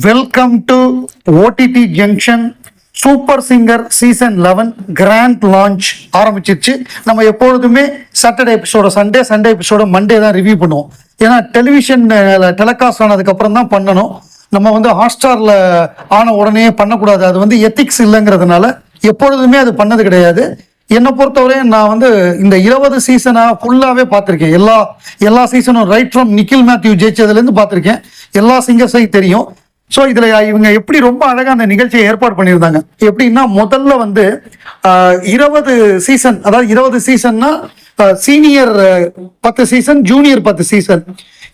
Welcome to OTT junction super singer season 11 grand launch ஆரம்பிச்சிருச்சு. நம்ம எப்பொழுதுமே சாட்டர்டே எபிசோட சண்டே எபிசோட மண்டே தான் ரிவ்யூ பண்ணுவோம். ஏன்னா டெலிவிஷன் டெலிகாஸ்ட் ஆனதுக்கு அப்புறம் தான் பண்ணணும். நம்ம வந்து ஹாட்ஸ்டார்ல ஆன உடனே பண்ணக்கூடாது, அது வந்து எத்திக்ஸ் இல்லைங்கிறதுனால எப்பொழுதுமே அது பண்ணது கிடையாது. என்னை பொறுத்தவரை நான் வந்து இந்த 20 சீசனா ஃபுல்லாவே பார்த்துருக்கேன். எல்லா சீசனும் ரைட் ஃப்ரம் நிக்கில் மேத்யூ ஜெயிச்சதுலேருந்து பார்த்துருக்கேன். எல்லா சிங்கர்ஸையும் தெரியும். ஸோ இதில் இவங்க எப்படி ரொம்ப அழகாக அந்த நிகழ்ச்சியை ஏற்பாடு பண்ணியிருந்தாங்க. எப்படின்னா முதல்ல வந்து 20 சீசன், அதாவது 20 சீசன்னா சீனியர் 10 சீசன், ஜூனியர் 10 சீசன்.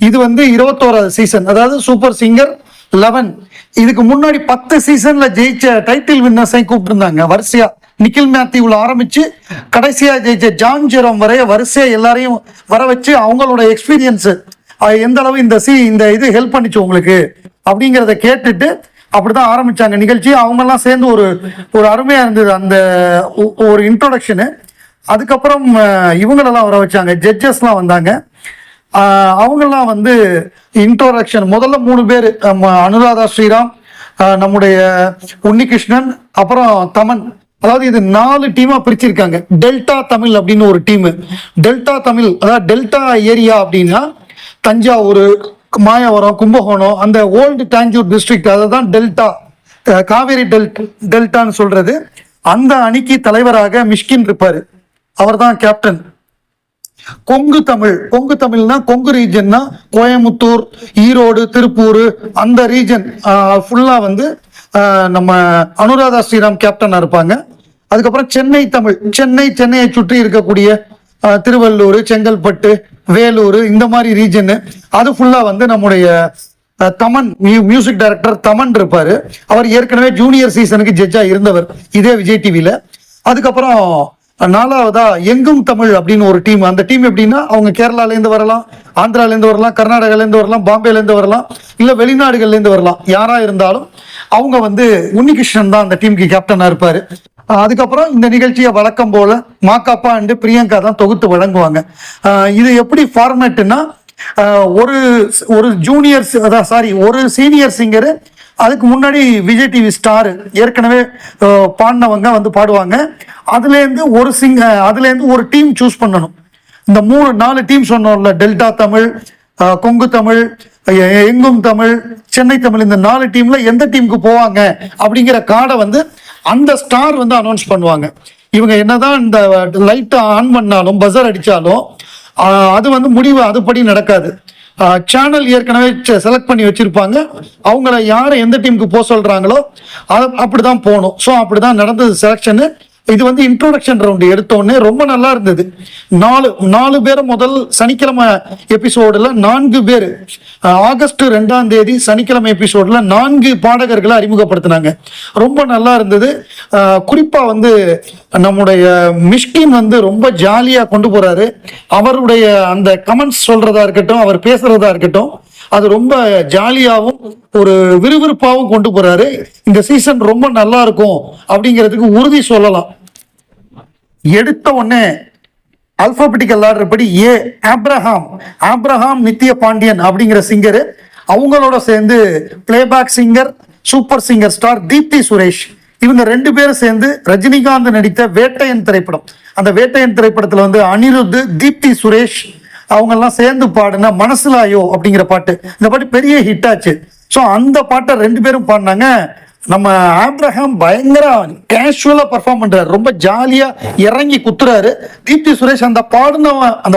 இது வந்து 21வது சீசன், அதாவது சூப்பர் சிங்கர் 11. இதுக்கு முன்னாடி 10 சீசன்ல ஜெயிச்ச டைட்டில் வின்னர்ஸை கூப்பிட்டுருந்தாங்க வரிசையா. நிக்கில் மேத்யூவில் ஆரம்பிச்சு கடைசியா ஜெயிச்ச ஜான் ஜெரோம் வரைய வரிசையா எல்லாரையும் வர வச்சு அவங்களோட எக்ஸ்பீரியன்ஸ் எந்த அளவு இந்த இது ஹெல்ப் பண்ணிச்சு உங்களுக்கு அப்படிங்கிறத கேட்டுட்டு அப்படிதான் ஆரம்பிச்சாங்க நிகழ்ச்சி. அவங்கெல்லாம் சேர்ந்து ஒரு அருமையா இருந்தது அந்த ஒரு இன்ட்ரோடக்ஷனு. அதுக்கப்புறம் இவங்களெல்லாம் வர வச்சாங்க, ஜட்ஜஸ்லாம் வந்தாங்க. அவங்கெல்லாம் வந்து இன்ட்ரோடக்ஷன் முதல்ல 3 பேர், அனுராதா ஸ்ரீராம், நம்முடைய உன்னிகிருஷ்ணன், அப்புறம் தமன். அதாவது இது 4 டீமா பிரிச்சிருக்காங்க. டெல்டா தமிழ் அப்படின்னு ஒரு டீம். டெல்டா தமிழ் அதாவது டெல்டா ஏரியா அப்படின்னா தஞ்சாவூர், மாயவரம், கும்பகோணம், அந்த ஓல்டு தாஞ்சூர் டிஸ்ட்ரிக்ட், அதுதான் டெல்டா, காவேரி டெல்டான்னு சொல்றது. அந்த அணிக்கு தலைவராக மிஷ்கின் இருப்பாரு, அவர் தான் கேப்டன். கொங்கு தமிழ்னா கொங்கு ரீஜன்னா கோயம்புத்தூர், ஈரோடு, திருப்பூர், அந்த ரீஜன் ஃபுல்லா வந்து நம்ம அனுராதா ஸ்ரீராம் கேப்டனா இருப்பாங்க. அதுக்கப்புறம் சென்னை தமிழ், சென்னையை சுற்றி இருக்கக்கூடிய திருவள்ளூர், செங்கல்பட்டு, வேலூர், இந்த மாதிரி ரீஜன், அது ஃபுல்லா வந்து நம்முடைய தமன் மியூசிக் டைரக்டர் தமன் இருப்பாரு. அவர் ஏற்கனவே ஜூனியர் சீசனுக்கு ஜட்ஜா இருந்தவர் இதே விஜய் டிவில. அதுக்கப்புறம் 4வதா எங்கும் தமிழ் அப்படின்னு ஒரு டீம். அந்த டீம் எப்படின்னா அவங்க கேரளாலேருந்து வரலாம், ஆந்திராலேருந்து வரலாம், கர்நாடகாலேருந்து வரலாம், பாம்பேலேருந்து வரலாம், இல்லை வெளிநாடுகள்லேருந்து வரலாம். யாரா இருந்தாலும் அவங்க வந்து உன்னிகிருஷ்ணன் தான் அந்த டீமுக்கு கேப்டனா இருப்பாரு. அதுக்கப்புறம் இந்த நிகழ்ச்சியை வழக்கம் போல மாக்காப்பா அண்டு பிரியங்கா தான் தொகுத்து வழங்குவாங்க. இது எப்படி ஃபார்மேட்னா ஒரு ஜூனியர் ஒரு சீனியர் சிங்கரு, அதுக்கு முன்னாடி விஜய் டிவி ஸ்டார் ஏற்கனவே பாடினவங்க வந்து பாடுவாங்க. அதுலேருந்து ஒரு டீம் சூஸ் பண்ணணும். இந்த 4 டீம் சொன்னோம்ல, டெல்டா தமிழ், கொங்கு தமிழ், எங்கும் தமிழ், சென்னை தமிழ், இந்த 4 டீம்ல எந்த டீமுக்கு போவாங்க அப்படிங்கிற கார்டை வந்து அந்த ஸ்டார் வந்து அனௌன்ஸ் பண்ணுவாங்க. இவங்க என்னதான் இந்த லைட்டை ஆன் பண்ணாலும் பஸர் அடிச்சாலும் அது வந்து முடிவு அதுபடி நடக்காது. சேனல் ஏற்கனவே செலக்ட் பண்ணி வச்சிருப்பாங்க. அவங்கள யாரை எந்த டீமுக்கு போக சொல்றாங்களோ அப்படிதான் போகணும். ஸோ அப்படிதான் நடந்தது செலக்ஷனு. இது வந்து இன்ட்ரோடக்ஷன் ரவுண்ட் எடுத்தோடனே ரொம்ப நல்லா இருந்தது. 4 பேர் முதல் சனிக்கிழமை எபிசோடுல 4 பேர், ஆகஸ்ட் 2ஆம் தேதி சனிக்கிழமை எபிசோட்ல 4 பாடகர்களை அறிமுகப்படுத்தினாங்க. ரொம்ப நல்லா இருந்தது. குறிப்பா வந்து நம்முடைய மிஷ்கின் வந்து ரொம்ப ஜாலியா கொண்டு போறாரு. அவருடைய அந்த கமெண்ட்ஸ் சொல்றதா இருக்கட்டும், அவர் பேசுறதா இருக்கட்டும், அது ரொம்ப ஜாலியாகவும் ஒரு விறுவிறுப்பாகவும் கொண்டு போறாரு. இந்த சீசன் ரொம்ப நல்லா இருக்கும் அப்படிங்கிறதுக்கு உறுதி சொல்லலாம். எடுத்த உடனே அல்பாபெட்டிக்கல் ஆர்டர் படி ஆப்ரஹாம் நித்ய பாண்டியன் அப்படிங்கிற சிங்கர், அவங்களோட சேர்ந்து playback singer super singer star Deepthi Suresh, இவங்க 2 பேரும் சேர்ந்து ரஜினிகாந்த் நடித்த வேட்டையன் திரைப்படம், அந்த வேட்டையன் திரைப்படத்துல வந்து அனிருத், தீப்தி சுரேஷ் அவங்கெல்லாம் சேர்ந்து பாடின மனசுலாயோ அப்படிங்கிற பாட்டு, இந்த பாட்டு பெரிய ஹிட் ஆச்சு. ஸோ அந்த பாட்டை 2 பேரும் பாடினாங்க. நம்ம ஆப்ரஹாம் பயங்கர கேஷுவலா பர்ஃபார்ம் பண்றாரு, ரொம்ப ஜாலியா இறங்கி குத்துறாரு. தீப்தி சுரேஷ் அந்த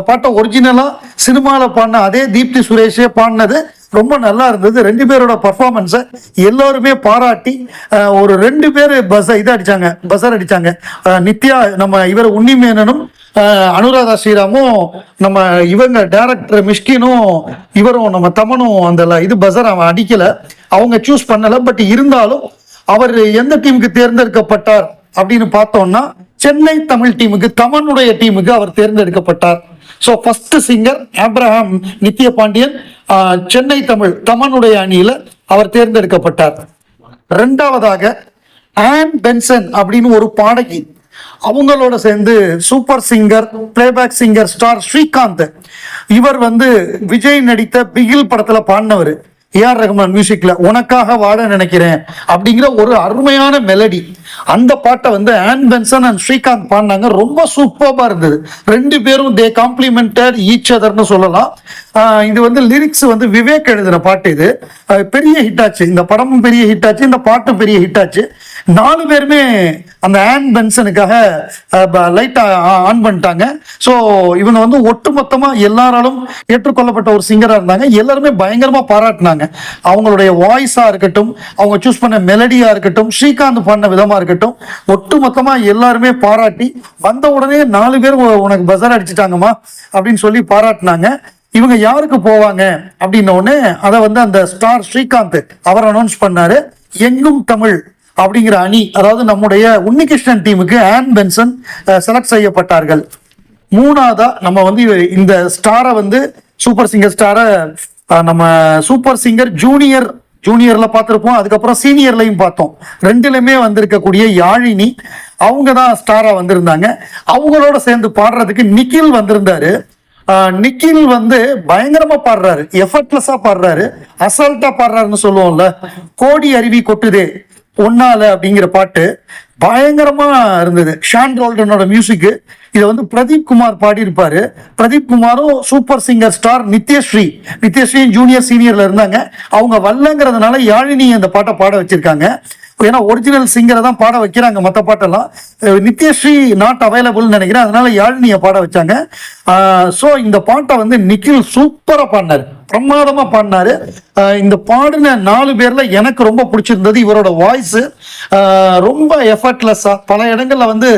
பாட்டை ஒரிஜினலா சினிமால பாடின அதே தீப்தி சுரேஷே பாடினது ரொம்ப நல்லா இருந்தது. 2 பேரோட பர்ஃபார்மன்ஸை எல்லாருமே பாராட்டி ஒரு 2 பேர் பஸர் அடிச்சாங்க. நித்யா, நம்ம இவர் உன்னிமேனனும் அனுராதா ஸ்ரீராமும், நம்ம இவங்க டைரக்டர் மிஷ்கினும் இவரும் நம்ம தமனும் அந்த பஸர் அவன் அடிக்கல, அவங்க சூஸ் பண்ணல. பட் இருந்தாலும் அவர் எந்த டீமுக்கு தேர்ந்தெடுக்கப்பட்டார் அப்படின்னு பார்த்தோம்னா சென்னை தமிழ் டீமுக்கு, தமனுடைய டீமுக்கு அவர் தேர்ந்தெடுக்கப்பட்டார். ஸோ ஃபர்ஸ்ட் சிங்கர் ஆப்ரஹாம் நித்ய பாண்டியன், சென்னை தமிழ் தமனுடைய அணியில அவர் தேர்ந்தெடுக்கப்பட்டார். 2வதாக ஆன் பென்சன் அப்படின்னு ஒரு பாடகி, அவங்களோட சேர்ந்து super singer playback singer star Srikanth, இவர் வந்து விஜய் நடித்த பிகில் படத்துல பாடினவர். ஏஆர் ரஹ்மான் மியூசிக்ல உனக்காக வாழ நினைக்கிறேன் அப்படிங்கிற ஒரு அருமையான மெலடி. அந்த பாட்டை வந்து ஆன் பென்சன் அண்ட் ஸ்ரீகாந்த் பாடினாங்க. ரொம்ப சூப்பர்பா இருந்தது. ரெண்டு பேரும் தே காம்ப்ளிமெண்டட் ஈச் அதர்னு சொல்லலாம். இது வந்து லிரிக்ஸ் வந்து விவேக் எழுதின பாட்டு. இது பெரிய ஹிட் ஆச்சு. இந்த படமும் பெரிய ஹிட் ஆச்சு, இந்த பாட்டும் பெரிய ஹிட் ஆச்சு. 4 பேருமே அந்த ஆன் பென்சனுக்காக லைட் ஆன் பண்ணிட்டாங்க. ஸோ இவங்க வந்து ஒட்டுமொத்தமா எல்லாராலும் ஏற்றுக்கொள்ளப்பட்ட ஒரு சிங்கரா இருந்தாங்க. எல்லாருமே பயங்கரமா பாராட்டினாங்க. அவங்களுடைய வாய்ஸா இருக்கட்டும், அவங்க சூஸ் பண்ண மெலடியா இருக்கட்டும், ஸ்ரீகாந்த் பண்ண விதமா இருக்கட்டும், ஒட்டுமொத்தமா எல்லாருமே பாராட்டி வந்த உடனே 4 பேர் உனக்கு பஜார் அடிச்சுட்டாங்கம்மா அப்படின்னு சொல்லி பாராட்டினாங்க. இவங்க யாருக்கு போவாங்க அப்படின்ன உடனே அதை வந்து அந்த ஸ்டார் ஸ்ரீகாந்த் அவர் அனௌன்ஸ் பண்ணாரு. எங்கும் தமிழ் அப்படிங்கிற அணி, அதாவது நம்முடைய உன்னிகிருஷ்ணன் டீமுக்கு ஆன் பென்சன் செலக்ட் செய்யப்பட்டார்கள். 3ஆவதா நம்ம வந்து இந்த ஸ்டாரை வந்து சூப்பர் சிங்கர் ஸ்டாரை நம்ம சூப்பர் சிங்கர் ஜூனியர்ல பார்த்திருப்போம், அதுக்கப்புறம் சீனியர்லையும் பார்த்தோம். 2லுமே வந்திருக்கக்கூடிய யாழினி அவங்க தான் ஸ்டாரா வந்திருந்தாங்க. அவங்களோட சேர்ந்து பாடுறதுக்கு நிக்கில் வந்திருந்தாரு. நிக்கில் வந்து பயங்கரமா பாடுறாரு, எஃபர்ட்லெஸ்ஸா பாடுறாரு, அசால்ட்டா பாடுறாருன்னு சொல்லுவோம்ல. கோடி அருவி கொட்டுதே ஒன்னால அப்படிங்கிற பாட்டு பயங்கரமா இருந்தது. ஷான் ரோல்டனோட மியூசிக். இதை வந்து பிரதீப் குமார் பாடியிருப்பாரு. பிரதீப் குமாரும் super singer star Nithyashree junior சீனியர்ல இருந்தாங்க. அவங்க வரலங்கிறதுனால யாழினி அந்த பாட்டை பாட வச்சிருக்காங்க. ஏன்னா ஒரிஜினல் சிங்கரை தான் பாட வைக்கிறாங்க. மற்ற பாட்டெல்லாம் நித்யஸ்ரீ நாட் அவைலபிள்னு நினைக்கிறேன், அதனால யாழினியை பாட வச்சாங்க. ஸோ இந்த பாட்டை வந்து நிக்கில் சூப்பரா பாடினாரு, பிரமாதமா பாடினாரு. இந்த பாடின 4 பேர்ல எனக்கு ரொம்ப பிடிச்சிருந்தது இவரோட வாய்ஸ். ரொம்ப எஃபர்ட்லெஸ்ஸா பல இடங்கள்ல வந்து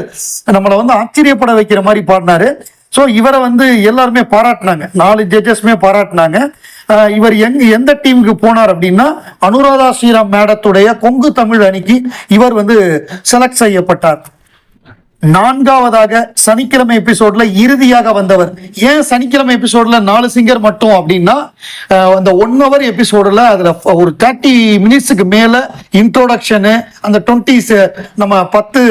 நம்மளை வந்து ஆச்சரியப்பட வைக்கிற மாதிரி பாடினாரு. ஸோ இவரை வந்து எல்லாருமே பாராட்டினாங்க, 4 ஜட்ஜஸ்மே பாராட்டினாங்க. இவர் எந்த டீமுக்கு போனார் அப்படின்னா அனுராதா ஸ்ரீராம் மேடத்துடைய கொங்கு தமிழ் அணிக்கு இவர் வந்து செலக்ட் செய்யப்பட்டார். 4ஆவதாக சனிக்கிழமை எபிசோட்ல இறுதியாக வந்தவர். ஏன் சனிக்கிழமை எபிசோட்ல 4 சிங்கர் மட்டும் அப்படின்னா, அந்த 1 hour எபிசோடுல அதுல ஒரு 30 மினிட்ஸுக்கு மேல இன்ட்ரோடக்ஷனு, அந்த 20s நம்ம 10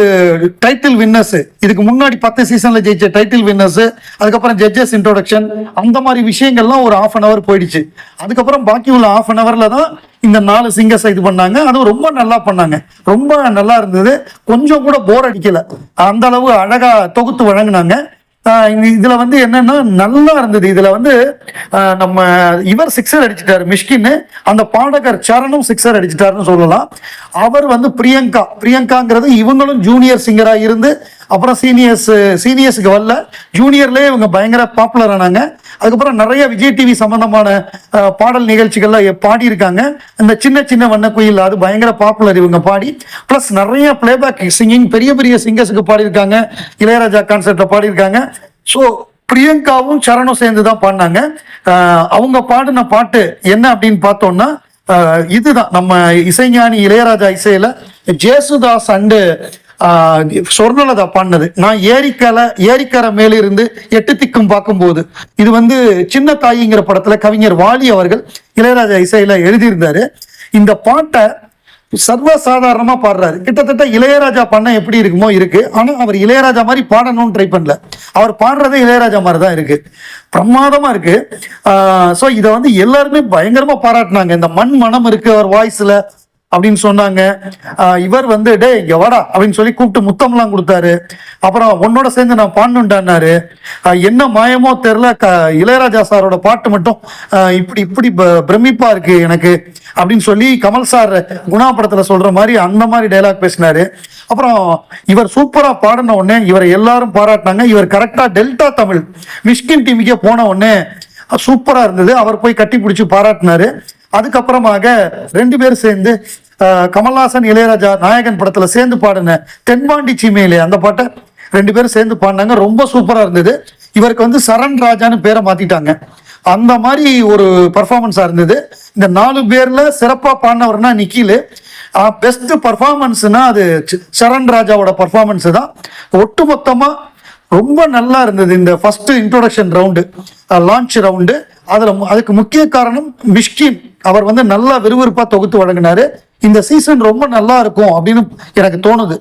டைட்டில் வின்னர்ஸ், இதுக்கு முன்னாடி 10 சீசன்ல ஜெயிச்ச டைட்டில் வின்னர்ஸ், அதுக்கப்புறம் ஜட்ஜஸ் இன்ட்ரோடக்ஷன், அந்த மாதிரி விஷயங்கள்லாம் ஒரு 1/2 hour போயிடுச்சு. அதுக்கப்புறம் பாக்கி உள்ள 1/2 hourல தான் இந்த 4 சிங்கர்ஸ் இது பண்ணாங்க. அதுவும் ரொம்ப நல்லா பண்ணாங்க, ரொம்ப நல்லா இருந்தது. கொஞ்சம் கூட போர் அடிக்கல, அந்த அளவு அழகா தொகுத்து வழங்கினாங்க. இதுல வந்து என்னன்னா நல்லா இருந்தது. இதுல வந்து நம்ம இவர் 6 அடிச்சிட்டாரு மிஷ்கின், அந்த பாடகர் சரணும் 6 அடிச்சிட்டாருன்னு சொல்லலாம். அவர் வந்து பிரியங்காங்கிறது இவங்களும் ஜூனியர் சிங்கரா இருந்து அப்புறம் சீனியர்ஸுக்கு வரல, ஜூனியர்லேயே இவங்க பயங்கர பாப்புலர் ஆனாங்க. அதுக்கப்புறம் நிறைய விஜய் டிவி சம்பந்தமான பாடல் நிகழ்ச்சிகள்ல பாடியிருக்காங்க. இந்த சின்ன வண்ண குயில் அது பயங்கர பாப்புலர் இவங்க பாடி. பிளஸ் நிறைய பிளேபேக் சிங்கிங் பெரிய சிங்கர்ஸுக்கு பாடியிருக்காங்க, இளையராஜா கான்சர்ட்ல பாடியிருக்காங்க. ஸோ பிரியங்காவும் சரணும் சேர்ந்து தான் பாடினாங்க. அவங்க பாடின பாட்டு என்ன அப்படின்னு பார்த்தோம்னா, இதுதான் நம்ம இசைஞானி இளையராஜா இசையில ஜேசுதாஸ் அண்டு சொர்ணலதா பாடினது. நான் ஏரிக்கரை மேலிருந்து 8 திக்கும் பார்க்கும்போது. இது வந்து சின்ன தாயிங்கிற படத்துல கவிஞர் வாலி அவர்கள் இளையராஜா இசையில எழுதியிருந்தாரு. இந்த பாட்டை சர்வசாதாரணமா பாடுறாரு. கிட்டத்தட்ட இளையராஜா பண்ண எப்படி இருக்குமோ இருக்கு. ஆனா அவர் இளையராஜா மாதிரி பாடணும்னு ட்ரை பண்ணல, அவர் பாடுறதே இளையராஜா மாதிரி தான் இருக்கு, பிரமாதமா இருக்கு. ஸோ இதை வந்து எல்லாருமே பயங்கரமா பாராட்டினாங்க. இந்த மனம் இருக்கு அவர் வாய்ஸ்ல அப்படின்னு சொன்னாங்க. இவர் வந்து டே இங்க வாடா அப்படின்னு சொல்லி கூப்பிட்டு முத்தம்லாம் கொடுத்தாரு. அப்புறம் உன்னோட சேர்ந்து நான் பாடணுன்டாரு. என்ன மாயமோ தெரியல, இளையராஜா சாரோட பாட்டு மட்டும் இப்படி பிரமிப்பா இருக்கு எனக்கு அப்படின்னு சொல்லி கமல் சார் குணா படத்துல சொல்ற மாதிரி அந்த மாதிரி டைலாக் பேசினாரு. அப்புறம் இவர் சூப்பரா பாடின உடனே இவரை எல்லாரும் பாராட்டினாங்க. இவர் கரெக்டா டெல்டா தமிழ் மிஷ்கின் டீமுக்கே போன உடனே சூப்பரா இருந்தது. அவர் போய் கட்டி பிடிச்சி பாராட்டினாரு. அதுக்கப்புறமாக 2 பேர் சேர்ந்து கமல்ஹாசன் இளையராஜா நாயகன் படத்துல சேர்ந்து பாடின தென்பாண்டி சீமையிலே அந்த பாட்டை 2 பேரும் சேர்ந்து பாடினாங்க. ரொம்ப சூப்பரா இருந்தது. இவருக்கு வந்து சரண் ராஜான்னு பேரை மாத்திட்டாங்க. அந்த மாதிரி ஒரு பர்ஃபார்மன்ஸா இருந்தது. இந்த 4 பேர்ல சிறப்பா பாடினவர்னா நிக்கில், பெஸ்ட் பர்ஃபார்மன்ஸ்னா அது சரண் ராஜாவோட பர்ஃபார்மன்ஸ் தான். ஒட்டுமொத்தமா ரொம்ப நல்லா இருந்தது இந்த first introduction round, launch round. அதுக்கு முக்கிய காரணம் மிஷ்கின். அவர் வந்து நல்லா விறுவிறுப்பா தொகுத்து வழங்கினாரு. இந்த சீசன் ரொம்ப நல்லா இருக்கும் அப்படின்னு எனக்கு தோணுது.